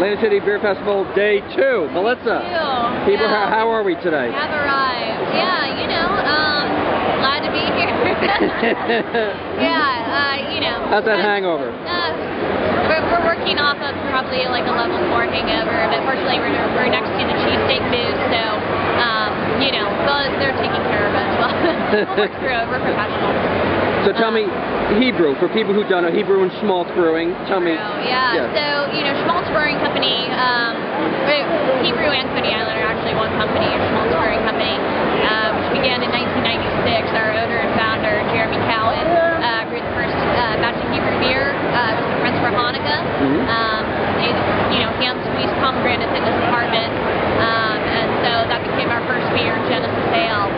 Atlantic City Beer Festival Day 2. Melissa, people, yeah. how are we today? We have arrived. Yeah, you know, glad to be here. Yeah, you know. How's that hangover? We're working off of probably like a level 4 hangover, but fortunately we're next to the cheesesteak booth, so, you know, they're taking care of us. Well, we'll work through it. We're professionals. So tell me, Hebrew, for people who don't know, Hebrew and Shmaltz Brewing, tell me. Yeah, so, you know, Shmaltz Brewing Company, Hebrew and Coney Island are actually one company, Shmaltz Brewing Company, which began in 1996. Our owner and founder, Jeremy Cowan, brewed the first batch of Hebrew beer. It was the Prince for Hanukkah. They, you know, hand-squeezed pomegranates in this apartment, and so that became our first beer, Genesis Ale.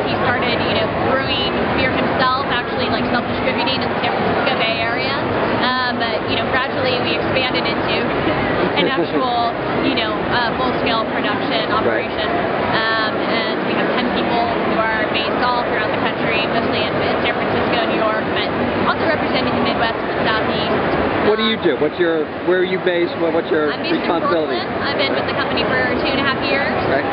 He started, you know, brewing beer himself, actually like self-distributing in the San Francisco Bay Area. But, you know, gradually we expanded into an actual, you know, full-scale production operation. And we have 10 people who are based all throughout the country, mostly in San Francisco, New York, but also representing the Midwest and the Southeast. What do you do? Where are you based? What's your responsibility? I'm based in Brooklyn. I've been with the company for 2.5 years. Right.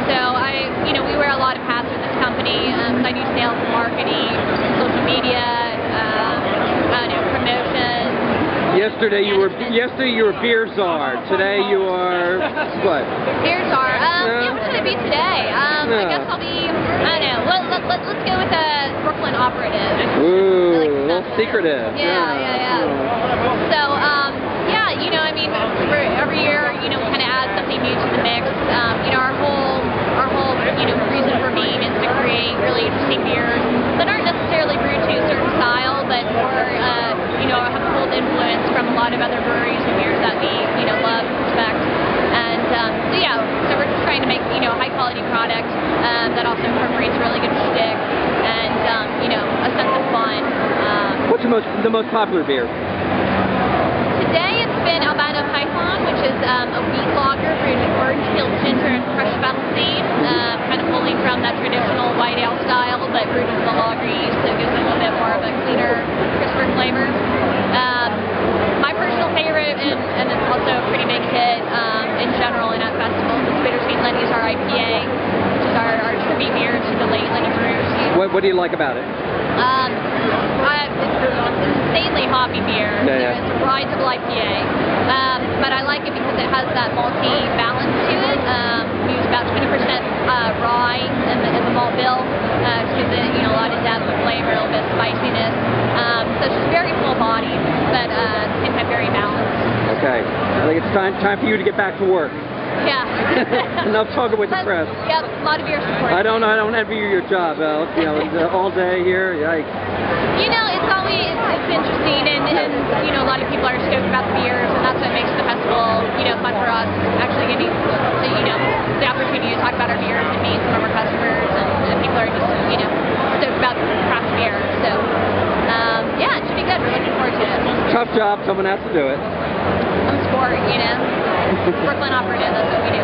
So you know, we wear a lot of hats with this company. I do sales and marketing, social media, promotion. Yesterday you were beer czar. Today you are what? Beer czar. Yeah, what should I be today? I guess I'll be, I don't know. Let's go with the Brooklyn operative. Ooh, like a little secretive. Yeah. So, yeah, you know, I mean, every year, you know, we kind of add something new to the mix. You know, our whole, you know, reason for being is to create really interesting beers that aren't necessarily brewed to a certain style, but more, you know, have pulled influence from a lot of other breweries and beers that we, you know, love and respect. And so yeah, so we're just trying to make, you know, a high quality product that also incorporates really good shtick and, you know, a sense of fun. What's the most popular beer? Today it's been Albino Python, which is a wheat lager brewed with orange-peeled ginger and crushed fennel seed, kind of pulling from that traditional white ale style, but brewed with the lager yeast, so it gives it a little bit more of a cleaner, crisper flavor. My personal favorite, and it's also a pretty big hit in general and at festivals, is Bittersweet Lenny's, our IPA, which is our tribute beer to the late Lenny Bruce. What do you like about it? It's an insanely hoppy beer. Yeah. It's a rideable IPA, but I like it because it has that malty balance to it. We use about 20% rye in the malt bill, to give it, you know, a lot of depth of flavor, a little bit of spiciness. So it's just very full-bodied, but at the same time very balanced. Okay, I think it's time for you to get back to work. Yeah. Enough talking with the press. Yep, a lot of beer support. I don't envy you your job, you know, all day here. Yikes. You know, it's interesting, and you know, a lot of people are stoked about the beers, and that's what makes the festival, you know, fun for us. Actually getting, you know, the opportunity to talk about our beers and meet some of our customers, and people are just, you know, stoked about craft beer. So, yeah, it should be good. We're looking forward to it. Tough job. Someone has to do it. I'm sport, you know. Brooklyn operative. That's what we do.